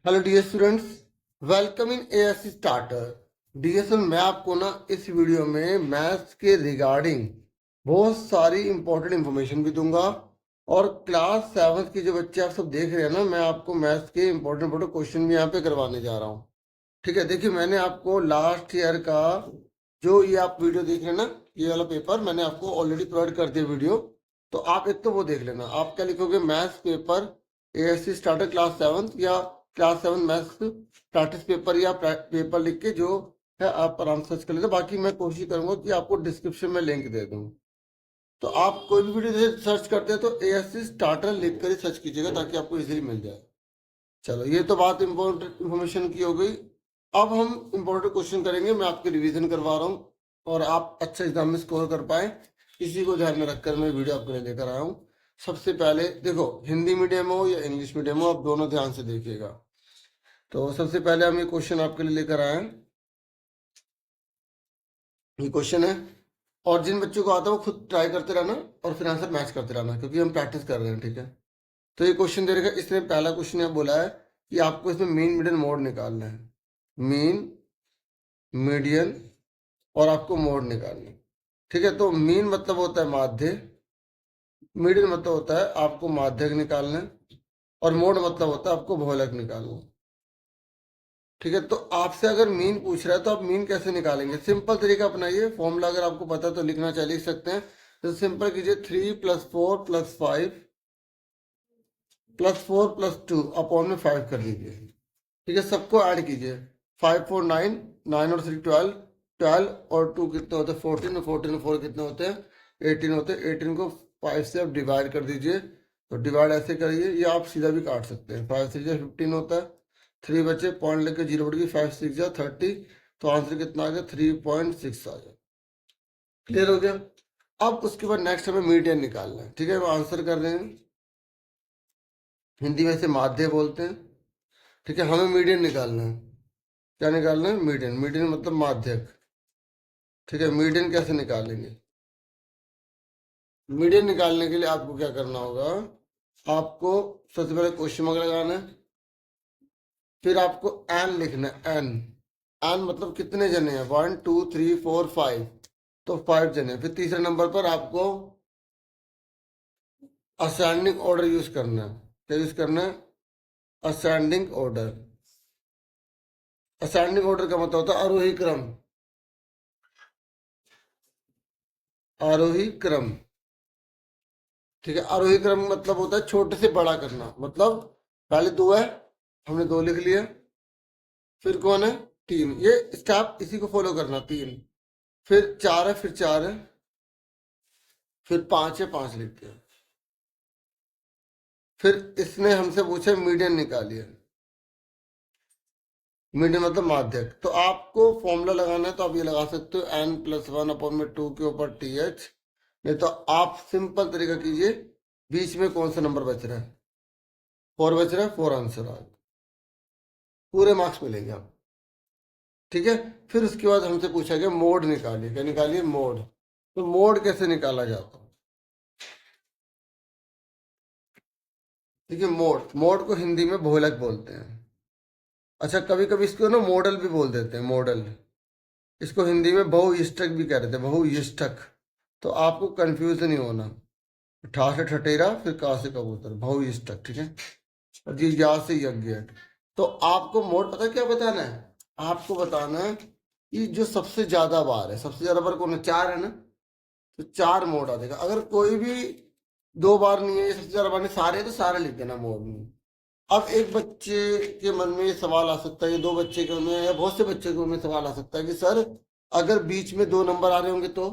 Hello dear students, welcome in ASC starter. DSL मैं आपको ना इस वीडियो में मैथ्स के रिगार्डिंग बहुत सारी इंपॉर्टेंट इंफॉर्मेशन भी दूंगा। और क्लास 7 के जो बच्चे आप सब देख रहे हैं ना, मैं आपको मैथ्स के इंपॉर्टेंट इंपॉर्टेंट क्वेश्चन भी यहाँ पे करवाने जा रहा हूँ। ठीक है, देखिए मैंने आपको लास्ट ईयर का जो ये आप वीडियो देख रहे हैं ना, ये वाला पेपर मैंने आपको ऑलरेडी प्रोवाइड कर दिया वीडियो। तो आप एक तो वो देख लेना। आप क्या लिखोगे, maths paper ASC starter class 7 या क्लास 7 मैथ्स प्रैक्टिस पेपर या पेपर लिख के जो है आप आराम से सर्च कर लेते। बाकी मैं कोशिश करूंगा कि आपको डिस्क्रिप्शन में लिंक दे दूँ। तो आप कोई भी वीडियो सर्च करते हैं तो एएससी स्टार्टर लिख कर ही सर्च कीजिएगा ताकि आपको इजीली मिल जाए। चलो, ये तो बात इम्पोर्टेंट इन्फॉर्मेशन की हो गई। अब हम इम्पोर्टेंट क्वेश्चन करेंगे। मैं आपके रिवीजन करवा रहा हूँ और आप अच्छा एग्जाम में स्कोर कर पाए, इसी को ध्यान में रखकर मैं वीडियो आपके लिए लेकर आया हूँ। सबसे पहले देखो, हिंदी मीडियम हो या इंग्लिश मीडियम हो, आप दोनों ध्यान से देखिएगा। तो सबसे पहले हम ये क्वेश्चन आपके लिए लेकर आए हैं। ये क्वेश्चन है, और जिन बच्चों को आता है वो खुद ट्राई करते रहना और फिर आंसर मैच करते रहना, क्योंकि हम प्रैक्टिस कर रहे हैं। ठीक है, तो ये क्वेश्चन दे रखा है। इसमें पहला क्वेश्चन यह बोला है कि आपको इसमें मीन मीडियन मोड निकालना है। मीन, मीडियन और आपको मोड निकालना है। ठीक है, तो मीन मतलब होता है माध्य, मीडियन मतलब होता है आपको माध्यक निकालना है, और मोड मतलब होता है आपको बहुलक निकालना है। ठीक है, तो आपसे अगर मीन पूछ रहा है तो आप मीन कैसे निकालेंगे? सिंपल तरीका अपनाइए। फॉर्मूला अगर आपको पता है तो लिखना चाहिए, लिख सकते हैं। तो सिंपल कीजिए, 3 + 4 + 5 + 4 + 2 अपॉन में 5 कर दीजिए। ठीक है, सबको ऐड कीजिए। 5 4 9, 9 और 3 12, 12 और 2 कितने होते हैं? 14, और 14 और 4 कितने होते हैं? 18 होते हैं। 18 को 5 से आप डिवाइड कर दीजिए। तो डिवाइड ऐसे करिए, या आप सीधा भी काट सकते हैं। 5 3 15 होता है। 3 बचे, पॉइंट लेके 0 बढ़ गई, 5 6 जा 30। तो आंसर कितना आ गया? 3.6 आ गया। क्लियर हो गया? अब उसके बाद नेक्स्ट हमें मीडियन निकालना है। ठीक है, वो आंसर कर रहे हैं, हिंदी में इसे माध्य बोलते हैं। ठीक है, हमें मीडियन निकालना है। क्या निकालना है? मीडियन। मीडियन मतलब माध्यक। ठीक है, मीडियन कैसे निकालेंगे? मीडियन निकालने के लिए आपको क्या करना होगा? आपको सबसे पहले क्वेश्चन मार्क लगाना है, फिर आपको एन लिखना है। एन, एन मतलब कितने जने हैं? 1 2 3 4 5, तो 5 जने। फिर तीसरे नंबर पर आपको असेंडिंग ऑर्डर यूज करना है। क्या यूज करना है? Ascending order. असेंडिंग ऑर्डर का मतलब होता है आरोही क्रम। आरोही क्रम। ठीक है, आरोही क्रम मतलब होता है छोटे से बड़ा करना। मतलब पहले 2 है, हमने 2 लिख लिया। फिर कौन है? 3। ये स्टेप इसी को फॉलो करना। 3, फिर 4 है, फिर 4 है, फिर 5 है, 5 लिखते हैं। फिर इसने हमसे पूछा मीडियन निकालिए। मीडियन मतलब माध्यक। तो आपको फॉर्मूला लगाना है, तो आप ये लगा सकते हो, n+1/2 के ऊपर TH। नहीं तो आप सिंपल तरीका कीजिए, बीच में कौन सा नंबर बच रहा है? 4 बच रहा है, 4 आंसर आ गया। पूरे मार्क्स मिलेंगे आप। ठीक है, फिर उसके बाद हमसे पूछा गया मोड निकालिए। क्या निकालिए? मोड। तो मोड कैसे निकाला जाता है? ठीक है, मोड, मोड को हिंदी में बहुलक बोलते हैं। अच्छा, कभी कभी इसको ना मॉडल भी बोल देते हैं, मॉडल। इसको हिंदी में बहुइष्टक भी कह देते हैं, बहुइष्टक। तो आपको कंफ्यूज नहीं होना। ठा से ठठेरा, फिर का से कबूतर, बहुइष्टक। ठीक है, और जी या से यज्ञ। तो आपको मोड पता है क्या बताना है? आपको बताना है कि जो सबसे ज्यादा बार है, सबसे ज्यादा बार कौन है? 4 है ना, तो 4 मोड आ जाएगा। अगर कोई भी 2 बार नहीं है, ये सबसे ज्यादा बार नहीं, सारे हैं, तो सारे लिख देना मोड में। अब एक बच्चे के मन में ये सवाल आ सकता है, ये 2 बच्चे के मन में, या बहुत से बच्चे के मन में सवाल आ सकता है कि सर अगर बीच में 2 नंबर आ रहे होंगे तो?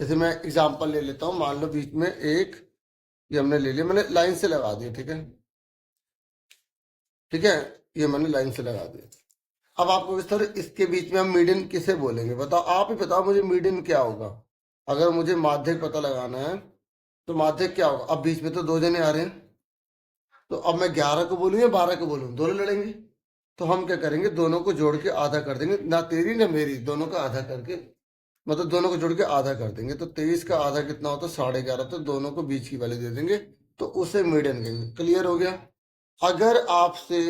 जैसे मैं एग्जांपल ले लेता हूँ, मान लो बीच में एक, ये हमने ले लिया, मैंने लाइन से लगा दिया। ठीक है, ठीक है, ये मैंने लाइन से लगा दिया। अब आपको सर इसके बीच में हम मीडियन किसे बोलेंगे? बताओ, आप ही बताओ मुझे, मीडियन क्या होगा? अगर मुझे माध्यक पता लगाना है तो माध्यक क्या होगा? अब बीच में तो 2 जने आ रहे हैं, तो अब मैं 11 को बोलूँ या 12 को बोलूँ? दोनों लड़ेंगे। तो हम क्या करेंगे, दोनों को जोड़ के आधा कर देंगे, ना तेरी ना मेरी, दोनों का आधा करके, मतलब दोनों को जोड़ के आधा कर देंगे। तो 23 का आधा कितना होता है? 11.5। तो दोनों को बीच की वैल्यू दे देंगे, तो उसे मीडियन कहेंगे। क्लियर हो गया? अगर आपसे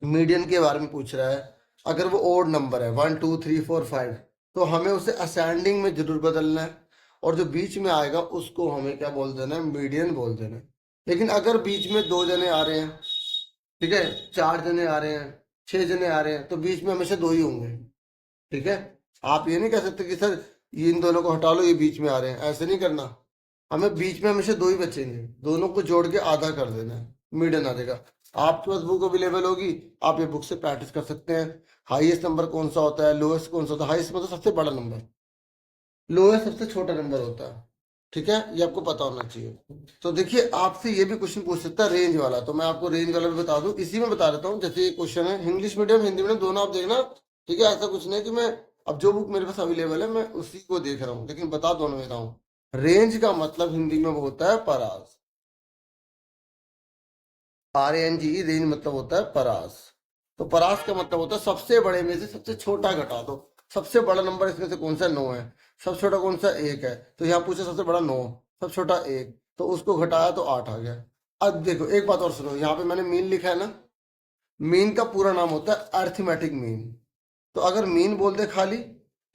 मीडियन के बारे में पूछ रहा है, अगर वो ओड नंबर है 1 2 3 4 5, तो हमें उसे असेंडिंग में जरूर बदलना है, और जो बीच में आएगा उसको हमें क्या बोल देना है, मीडियन बोल देना है। लेकिन अगर बीच में 2 जने आ रहे हैं, ठीक है, 4 जने आ रहे हैं, 6 जने आ रहे हैं, तो बीच में हमेशा 2 ही होंगे। ठीक है, आप ये नहीं कह सकते कि सर ये इन दोनों को हटा लो, ये बीच में आ रहे हैं, ऐसे नहीं करना। हमें बीच में हमेशा 2 ही बचेंगे, दोनों को जोड़ के आधा कर देना है, मीडियन आ जाएगा। आपके पास बुक अवेलेबल होगी, आप ये बुक से प्रैक्टिस कर सकते हैं। हाईएस्ट नंबर कौन सा होता है, लोएस्ट कौन सा होता है। हाईएस्ट मतलब सबसे बड़ा नंबर, लोएस्ट सबसे छोटा नंबर होता है। ठीक है, ये आपको पता होना चाहिए। तो देखिए, आपसे ये भी क्वेश्चन पूछ सकता है रेंज वाला, तो मैं आपको रेंज वाला भी बता दूं, इसी में बता देता हूँ। जैसे ये क्वेश्चन है, इंग्लिश मीडियम हिंदी मीडियम दोनों आप देखना। ठीक है, ऐसा कुछ नहीं कि मैं अब जो बुक मेरे पास अवेलेबल है मैं उसी को देख रहा हूँ, लेकिन बता दोनों में रहा हूँ। रेंज का मतलब हिंदी में वो होता है परास, RANG। रेंज मतलब होता है परास। तो परास का मतलब होता है सबसे बड़े में से सबसे छोटा घटा दो। सबसे बड़ा नंबर इसमें से कौन सा, 9 है। सबसे छोटा कौन सा, 1 है। तो यहाँ पूछे सबसे बड़ा 9, सबसे छोटा 1, तो उसको घटाया तो 8 आ गया। अब देखो एक बात और सुनो, यहाँ पे मैंने मीन लिखा है ना, मीन का पूरा नाम होता है अर्थमेटिक मीन। तो अगर मीन बोल दे खाली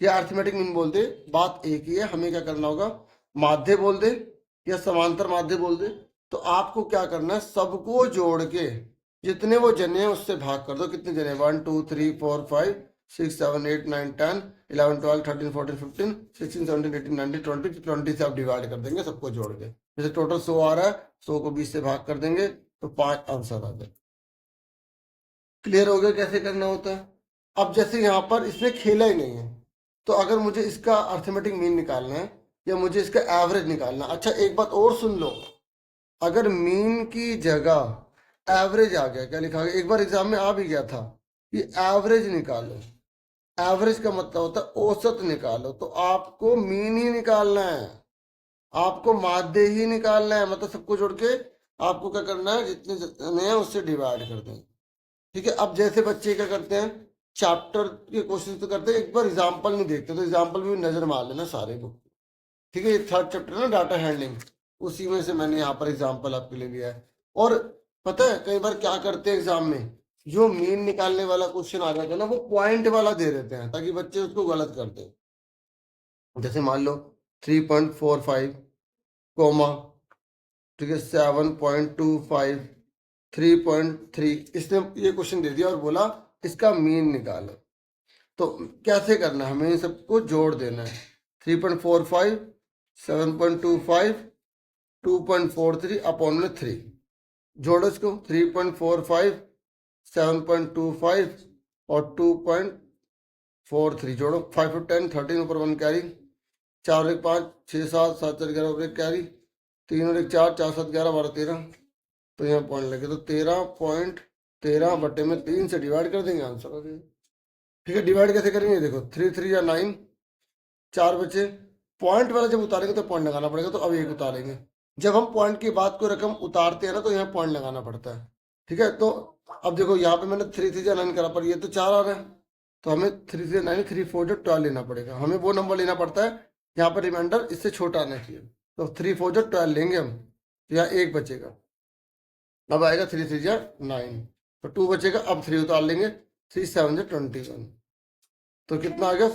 या अर्थमेटिक मीन बोल दे, बात एक ही है। हमें क्या करना होगा, माध्य बोल दे या समांतर माध्य बोल दे, तो आपको क्या करना है, सबको जोड़ के जितने वो जने हैं उससे भाग कर दो। कितने जने, 1 2 3 4 5 6 7 8 9 10 11 12 13 14 15 16 17 18 19 20 20 से आप डिवाइड कर देंगे सबको जोड़ के। जैसे टोटल 100 आ रहा है, 100 को 20 से भाग कर देंगे तो 5 आंसर आ जाए। क्लियर हो गया कैसे करना होता है। अब जैसे यहाँ पर इसने खेला ही नहीं है, तो अगर मुझे इसका अर्थमेटिक मीन निकालना है या मुझे इसका एवरेज निकालना है। अच्छा एक बात और सुन लो, अगर मीन की जगह एवरेज आ गया, क्या लिखा गया, एक बार एग्जाम में आ भी गया था कि एवरेज निकालो। एवरेज का मतलब होता है औसत निकालो, तो आपको मीन ही निकालना है, आपको माध्य ही निकालना है। मतलब सबको जोड़ के आपको क्या करना है, जितने जितने हैं उससे डिवाइड कर दें। ठीक है, अब जैसे बच्चे क्या करते हैं, चैप्टर के क्वेश्चन तो करते हैं, एक बार एग्जाम्पल नहीं देखते, तो एग्जाम्पल में भी नजर मार लेना सारे बुक। ठीक है, ये 3rd चैप्टर है ना, डाटा हैंडलिंग, उसी में से मैंने यहाँ पर एग्जाम्पल आपके लिए लिया है। और पता है कई बार क्या करते हैं एग्जाम में, जो मीन निकालने वाला क्वेश्चन आ जाता है ना, वो पॉइंट वाला दे देते हैं ताकि बच्चे उसको गलत कर दें। जैसे मान लो 3.45 कोमा, ठीक है, 7.25, 3.3, इसने ये क्वेश्चन दे दिया और बोला इसका मीन निकालो। तो कैसे करना है, हमें इन सबको जोड़ देना है। 3.45, 7.25, 2.43 अपॉन में 3, जोड़ो इसको। 3.45, 7.25 और 2.43 जोड़ो। 5 और 10 13, ऊपर 1 कैरी, 4 और 1 5, 6 7, 7 4 11 ऊपर 1 कैरी, 3 और 1 4, 4 7 11 12 13, तो यहाँ पॉइंट लगे तो 13.13/3 से डिवाइड कर देंगे, आंसर हो जाएगा। ठीक है, डिवाइड कैसे करेंगे, देखो 3 3 या 9, 4 बचे। पॉइंट वाला जब उतारेंगे तो पॉइंट लगाना पड़ेगा, तो अब एक उतारेंगे। जब हम पॉइंट के बाद कोई रकम उतारते हैं ना, तो यहाँ पॉइंट लगाना पड़ता है। ठीक है, तो अब देखो यहाँ पे मैंने 3 3 या 9 करा, पर ये तो 4 आ रहा है, तो हमें 3 3 9 3 4 जो 12 लेना पड़ेगा। हमें वो नंबर लेना पड़ता है यहाँ पर रिमाइंडर इससे छोटा आना चाहिए, तो 3 4 जो 12 लेंगे हम, तो यहाँ 1 बचेगा। अब आएगा 3 3 जा 9, तो 2 बचेगा। अब 3 उतार लेंगे, 3 7 जा 21, तो कितना आ गया,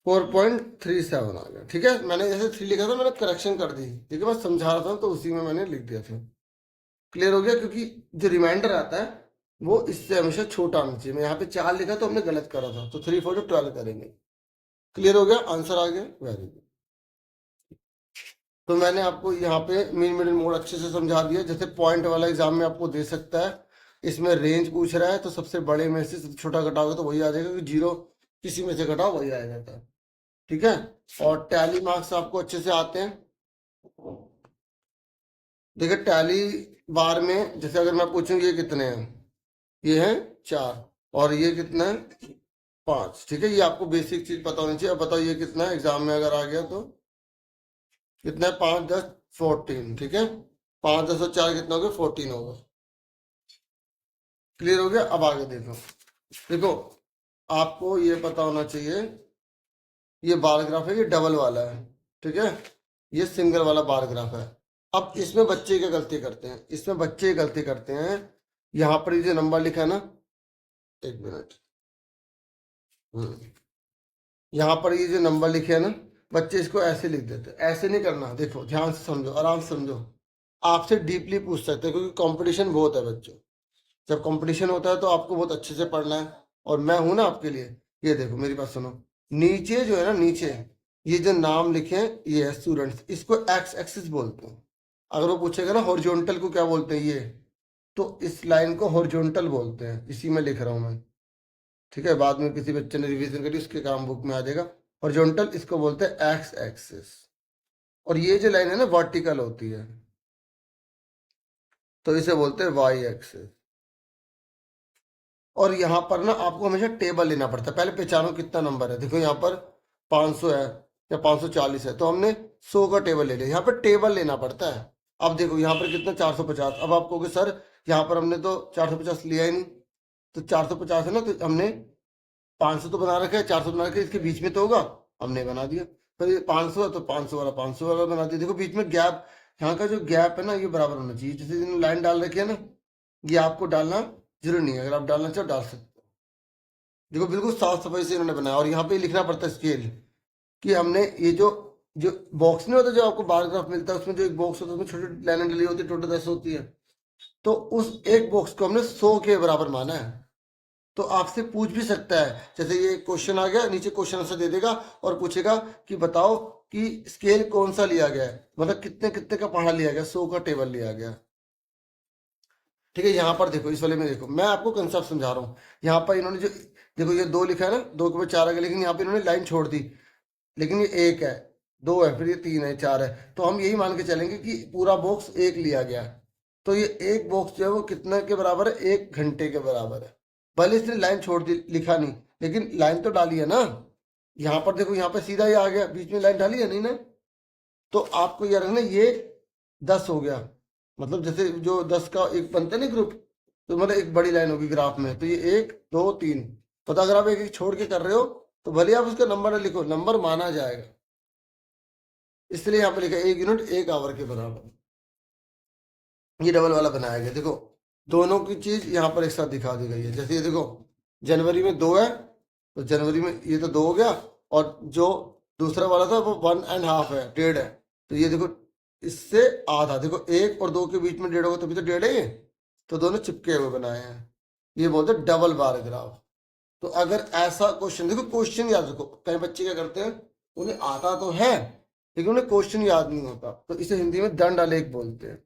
4.37 आ गया। ठीक है, मैंने जैसे 3 लिखा था मैंने करेक्शन कर दी, ठीक है, मैं समझा रहा था तो उसी में मैंने लिख दिया था। क्लियर हो गया, क्योंकि जो रिमाइंडर आता है वो इससे हमेशा छोटा आना चाहिए। मैं यहाँ पे 4 लिखा तो हमने गलत करा था, तो 3 4 जो 12 करेंगे। क्लियर हो गया, आंसर आ गया, वेरी गुड। तो मैंने आपको यहाँ पे मीन मिडिल मोड अच्छे से समझा दिया। जैसे पॉइंट वाला एग्जाम में आपको दे सकता है, इसमें रेंज पूछ रहा है, तो सबसे बड़े में से सबसे छोटा घटाओगे तो वही आ जाएगा, कि 0 किसी में से घटाओ वही आ जाता है। ठीक है, और टैली मार्क्स आपको अच्छे से आते हैं। देखिए टैली बार में जैसे अगर मैं पूछूं ये कितने हैं, ये हैं 4 और ये कितना है 5। ठीक है, ये आपको बेसिक चीज पता होनी चाहिए। अब बताओ ये कितना है, एग्जाम में अगर आ गया तो कितना है, 5 10 14। ठीक है, 5 10 और 4 कितना हो गया, 14 होगा। क्लियर हो गया, अब आगे देखो। देखो आपको ये पता होना चाहिए, ये बार ग्राफ है, ये डबल वाला है। ठीक है, ये सिंगल वाला बार ग्राफ है। अब इसमें बच्चे क्या गलती करते हैं, इसमें बच्चे गलती करते हैं, यहाँ पर ये जो नंबर लिखा है ना, एक मिनट, यहाँ पर ये जो नंबर लिखे है ना, बच्चे इसको ऐसे लिख देते हैं। ऐसे नहीं करना, देखो ध्यान से समझो, आराम से समझो। आपसे डीपली पूछ सकते हैं, क्योंकि कंपटीशन बहुत है बच्चों। जब कंपटीशन होता है तो आपको बहुत अच्छे से पढ़ना है, और मैं हूं ना आपके लिए। ये देखो मेरी बात सुनो, नीचे जो है ना, नीचे ये जो नाम लिखे हैं, ये है स्टूडेंट्स, इसको एक्स एक्सिस बोलते हैं। अगर वो पूछेगा ना हॉरिजॉन्टल को क्या बोलते हैं, ये तो इस लाइन को हॉरिजॉन्टल बोलते हैं, इसी में लिख रहा हूं मैं। ठीक है, बाद में किसी बच्चे ने रिवीजन करी, उसके काम बुक में आ जाएगा। हॉरिजॉन्टल इसको बोलते हैं एक्स एक्सिस, और ये जो लाइन है ना वर्टिकल होती है, तो इसे बोलते हैं वाई एक्सिस। और यहाँ पर ना आपको हमेशा टेबल लेना पड़ता है। पहले पहचानो कितना नंबर है, देखो यहाँ पर 500 है या 540 है, तो हमने 100 का टेबल ले लिया। यहाँ पर टेबल लेना पड़ता है। अब देखो यहाँ पर कितना 450। अब आप कहोगे सर यहाँ पर हमने तो 450 लिया ही नहीं, तो 450 है ना, तो हमने 500 तो बना रखा है, 400 बना रखा है, इसके बीच में तो होगा, हमने बना दिया। फिर ये 500 है तो 500 वाला 500 वाला बना दिया। देखो बीच में गैप, यहाँ का जो गैप है ना ये बराबर होना चाहिए। जैसे लाइन डाल रखी है ना, ये आपको डालना जरूरी नहीं है, अगर आप डालना चाहो डाल सकते हो। देखो बिल्कुल साफ सफाई से इन्होंने बनाया, और यहाँ पे लिखना पड़ता है स्केल, कि हमने ये जो जो बॉक्स नहीं होता जो आपको बार ग्राफ मिलता है, उसमें जो एक बॉक्स होता है उसमें छोटी लाइनें डली होती है, टोटल 10 होती है, तो उस एक बॉक्स को हमने 100 के बराबर माना है। तो आपसे पूछ भी सकता है, जैसे ये क्वेश्चन आ गया, नीचे क्वेश्चन आंसर दे देगा और पूछेगा कि बताओ कि स्केल कौन सा लिया गया है, मतलब कितने कितने का पहाड़ा लिया गया, 100 का टेबल लिया गया। ठीक है, यहाँ पर देखो इस वाले में देखो, मैं आपको कंसेप्ट समझा रहा हूँ। यहाँ पर इन्होंने जो, देखो ये 2 लिखा है ना, 2 के ऊपर 4 आ गया, लेकिन यहाँ पे इन्होंने लाइन छोड़ दी। लेकिन ये 1 है, 2 है, फिर ये 3 है, 4 है, तो हम यही मान के चलेंगे कि पूरा बॉक्स 1 लिया गया। तो ये एक बॉक्स जो है वो कितने के बराबर है, 1 घंटे के बराबर है। भले इसने लाइन छोड़ दी, लिखा नहीं, लेकिन लाइन तो डाली है ना। यहाँ पर देखो, यहाँ पे सीधा ही आ गया, बीच में लाइन डाली है नहीं ना। तो आपको याद रखना ये 10 हो गया, मतलब जैसे जो 10 का एक बनता है ना ग्रुप, तो मतलब एक बड़ी लाइन होगी ग्राफ में, तो ये 1 2 3। तो अगर आप एक एक छोड़ के कर रहे हो तो भले आप उसका नंबर ना लिखो, नंबर माना जाएगा। इसलिए यहाँ पे लिखा 1 यूनिट 1 आवर के बराबर। ये डबल वाला बनाया गया, देखो दोनों की चीज यहाँ पर एक साथ दिखा दी गई है। जैसे ये देखो जनवरी में 2 है, तो जनवरी में ये तो 2 हो गया, और जो दूसरा वाला था वो 1.5 है, 1.5 है। तो ये देखो इससे आधा, देखो 1 और 2 के बीच में 1.5 होगा, तभी तो 1.5 है ये। तो दोनों चिपके हुए बनाए हैं, ये बोलते हैं डबल बार ग्राफ। तो अगर ऐसा क्वेश्चन, देखो क्वेश्चन याद रखो, कई बच्चे क्या करते हैं, उन्हें आता तो है लेकिन उन्हें क्वेश्चन याद नहीं होता, तो इसे हिंदी में दंड आलेख बोलते हैं।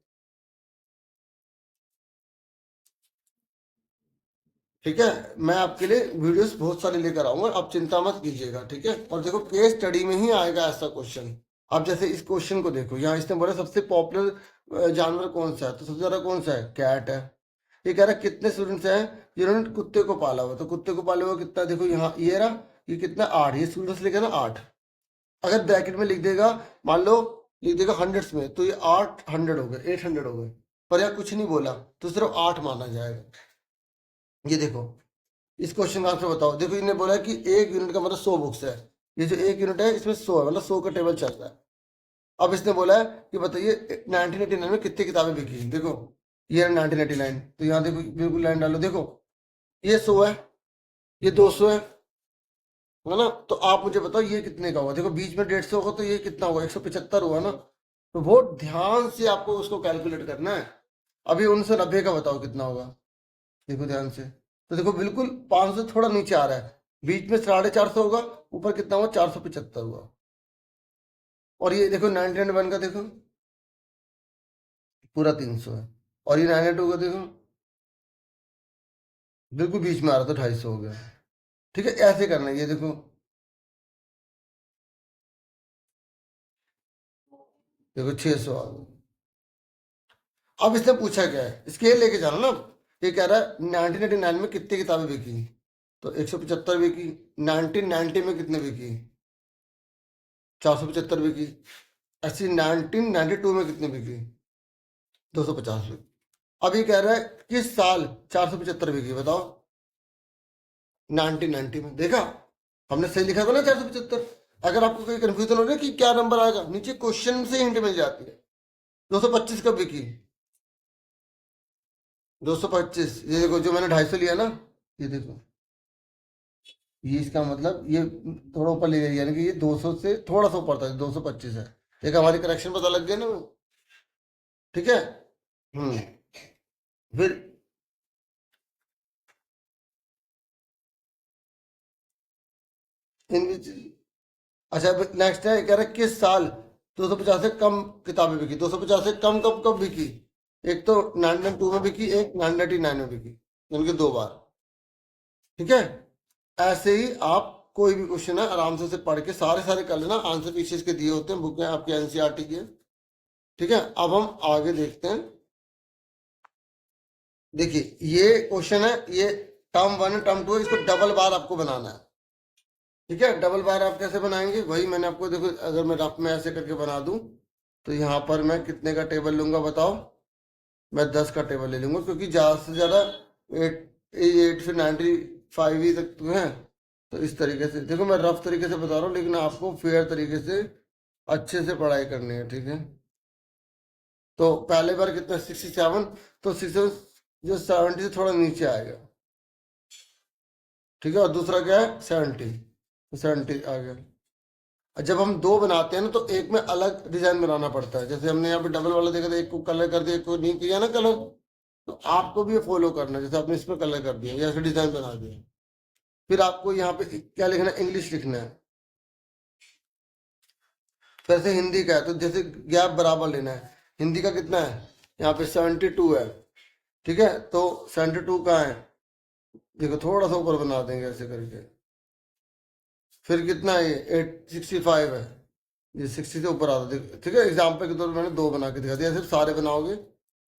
ठीक है, मैं आपके लिए वीडियोस बहुत सारे लेकर आऊंगा, आप चिंता मत कीजिएगा। ठीक है, और देखो केस स्टडी में ही आएगा ऐसा क्वेश्चन। अब जैसे इस क्वेश्चन को देखो, यहाँ इसने बोला सबसे पॉपुलर जानवर कौन सा है, तो सबसे ज्यादा कौन सा है, कैट है। ये कह रहा है कितने स्टूडेंट्स हैं जिन्होंने कुत्ते को पाला हुआ, तो कुत्ते को पाले हुआ कितना, देखो यहाँ ये रहा, ये कितना 8, ये स्टूडेंट्स लिखे ना 8। अगर ब्रैकेट में लिख देगा, मान लो लिख देगा हंड्रेड्स में, तो ये 800 हो गए, 800 हो गए, पर यहाँ कुछ नहीं बोला तो सिर्फ 8 माना जाएगा। ये देखो इस क्वेश्चन का आंसर बताओ। देखो इन्होंने बोला कि 1 यूनिट का मतलब 100 बुक्स है, ये जो 1 यूनिट है इसमें 100 है, मतलब 100 का टेबल चल रहा है। अब इसने बोला है कि बताइए 1989 में कितनी किताबें बिकी। देखो ये है 1989, तो यहाँ देखो बिल्कुल लाइन डालो, देखो ये 100 है, ये 200 है ना। तो आप मुझे बताओ ये कितने का होगा, देखो बीच में 150 होगा, तो ये कितना होगा, 175 हुआ ना। तो बहुत ध्यान से आपको उसको कैलकुलेट करना है। अभी 1990 का बताओ कितना होगा, देखो ध्यान से। तो देखो बिल्कुल 500 से थोड़ा नीचे आ रहा है, बीच में 450 होगा, ऊपर कितना हुआ, 475 हुआ। और ये देखो 1991 का देखो पूरा 300 है, और ये 992 का देखो बिल्कुल बीच में आ रहा था, 250 हो गया। ठीक है, ऐसे करना है, ये देखो, देखो 600 आ गया। अब इसने पूछा क्या है, स्केल लेके जाना ना। ये कह रहा है 1989 में कितनी किताबें बिकी, तो 175 बिकी। 1990 में कितने बिकी, 475 बिकी। ऐसी 1992 में कितने बिकी, 250 बिकी। अब ये कह रहा है किस साल 475 बिकी, बताओ। 1990 में, देखा हमने सही लिखा था ना 475। अगर आपको कोई कंफ्यूजन हो रहा है कि क्या नंबर आएगा, नीचे क्वेश्चन से हिंट मिल जाती है। 225 कब बिकी? 225, ये देखो जो मैंने 250 लिया ना, ये देखो, ये इसका मतलब ये थोड़ा ऊपर ले लिया, यानी कि ये 200 से थोड़ा सा ऊपर था, 225 है। एक हमारी करेक्शन पता लग गया ना। ठीक है। हम्म। फिर इन, अच्छा नेक्स्ट है, कह रहा है किस साल 250 से कम किताबें बिकी? 250 से कम कब कब बिकी? एक तो 1992 में बिकी, एक 1999 में बिकी, उनके दो बार। ठीक है। ऐसे ही आप कोई भी क्वेश्चन है आराम से उसे पढ़ के सारे सारे कर लेना, आंसर पीछे इसके दिए होते हैं, बुक में आपकी एनसीईआरटी की है। ठीक है, अब हम आगे देखते हैं। देखिए ये क्वेश्चन है, ये टर्म वन टर्म टू है, इसको डबल बार आपको बनाना है। ठीक है, डबल बार आप कैसे बनाएंगे, वही मैंने आपको, देखो अगर मैं रफ में ऐसे करके बना दूं, तो यहाँ पर मैं कितने का टेबल लूंगा बताओ? मैं 10 का टेबल ले लूंगा, क्योंकि ज़्यादा से ज़्यादा 8 फिर 95 ही तक तो है। तो इस तरीके से देखो, मैं रफ तरीके से बता रहा हूँ, लेकिन आपको फेयर तरीके से अच्छे से पढ़ाई करनी है। ठीक है, तो पहले बार कितना 67, तो 67 जो 70 से थोड़ा नीचे आएगा। ठीक है, और दूसरा क्या है 70, तो 70 आ गया। और जब हम दो बनाते हैं ना, तो एक में अलग डिजाइन बनाना पड़ता है, जैसे हमने यहाँ पे डबल वाला देखा था, एक को कलर कर दिया, एक को नहीं किया ना कलर, तो आपको भी ये फॉलो करना है, जैसे आपने इसमें कलर कर दिया या ऐसे डिजाइन बना दिया। फिर आपको यहाँ पे क्या लिखना है, इंग्लिश लिखना है। फिर ऐसे हिंदी का है, तो जैसे गैप बराबर लेना है। हिंदी का कितना है, यहाँ पे 72 है। ठीक है, तो 72 का है, देखो थोड़ा सा ऊपर बना देंगे ऐसे करके। फिर कितना है, ये 865 है, ये 60 से ऊपर आता है। ठीक है, एग्जाम्पल के तौर पर मैंने दो बना के दिखा दिया, सिर्फ सारे बनाओगे।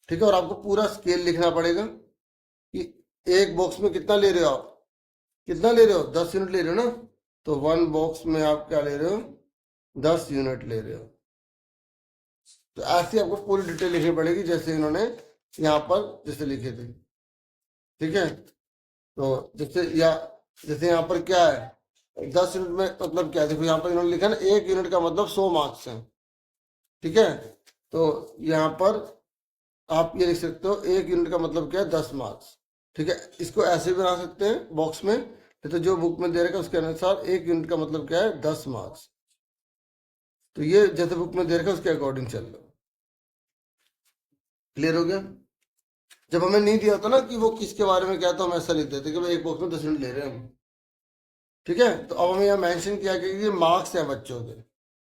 ठीक है, और आपको पूरा स्केल लिखना पड़ेगा कि एक बॉक्स में कितना ले रहे हो आप, कितना ले रहे हो, 10 यूनिट ले रहे हो ना, तो वन बॉक्स में आप क्या ले रहे हो, 10 यूनिट ले रहे हो। तो ऐसे आपको पूरी डिटेल लिखनी पड़ेगी, जैसे इन्होंने यहाँ पर जैसे लिखे थे। ठीक है, तो जैसे यहाँ पर क्या है, 10 यूनिट में मतलब क्या है, देखो यहाँ पर इन्होंने लिखा ना, एक यूनिट का मतलब 100 मार्क्स है। ठीक है, तो यहाँ पर आप ये लिख सकते हो, एक यूनिट का मतलब क्या है, 10 मार्क्स। ठीक है, इसको ऐसे भी बना सकते हैं बॉक्स में, तो जो बुक में दे रखा है उसके अनुसार एक यूनिट का मतलब क्या है, 10 मार्क्स। तो ये जैसे बुक में दे रखा है उसके अकॉर्डिंग चल लो। क्लियर हो गया? जब हमें नहीं दिया होता ना कि वो किसके बारे में क्या, तो हम ऐसा लिख देते कि भाई एक बॉक्स में 10 यूनिट ले रहे हैं हम। ठीक है, तो अब हमें यहाँ मेंशन किया कि ये मार्क्स हैं बच्चों के,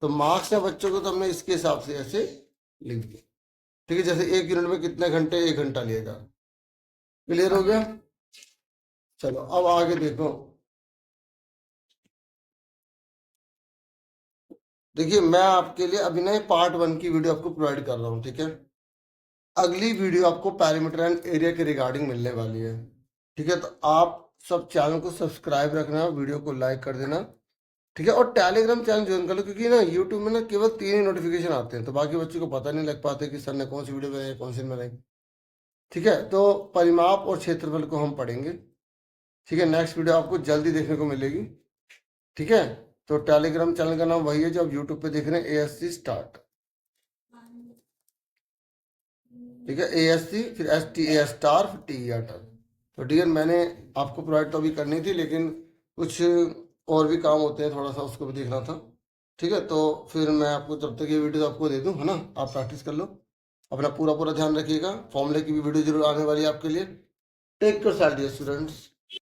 तो मार्क्स हैं बच्चों को, तो हमने इसके हिसाब से ऐसे लिख दिया। ठीक है, जैसे एक यूनिट में कितने घंटे, 1 घंटा लिएगा। क्लियर हो गया? चलो अब आगे देखो। देखिए मैं आपके लिए अभी ना पार्ट 1 की वीडियो आपको प्रोवाइड कर रहा हूँ। ठीक है, अगली वीडियो आपको पैरामीटर एंड एरिया के रिगार्डिंग मिलने वाली है। ठीक है, तो आप सब चैनल को सब्सक्राइब रखना, वीडियो को लाइक कर देना। ठीक है, और टेलीग्राम चैनल ज्वाइन कर लो, क्योंकि ना यूट्यूब में ना केवल 3 ही नोटिफिकेशन आते हैं, तो बाकी बच्चों को पता नहीं लग पाते कि सर ने कौन सी वीडियो बनाई, कौन सी नहीं बनाई। ठीक है, तो परिमाप और क्षेत्रफल को हम पढ़ेंगे। ठीक है, नेक्स्ट वीडियो आपको जल्दी देखने को मिलेगी। ठीक है, तो टेलीग्राम चैनल का नाम वही है जो आप यूट्यूब पे देख रहे हैं, ASC स्टार्ट। ठीक है, ASC फिर STA स्टार फिर TER टर। तो डियर मैंने आपको प्रोवाइड तो अभी करनी थी, लेकिन कुछ और भी काम होते हैं, थोड़ा सा उसको भी देखना था। ठीक है, तो फिर मैं आपको जब तक ये वीडियो आपको दे दूँ, है ना, आप प्रैक्टिस कर लो। अपना पूरा पूरा ध्यान रखिएगा, फॉर्मूले की भी वीडियो जरूर आने वाली है आपके लिए। Take care students.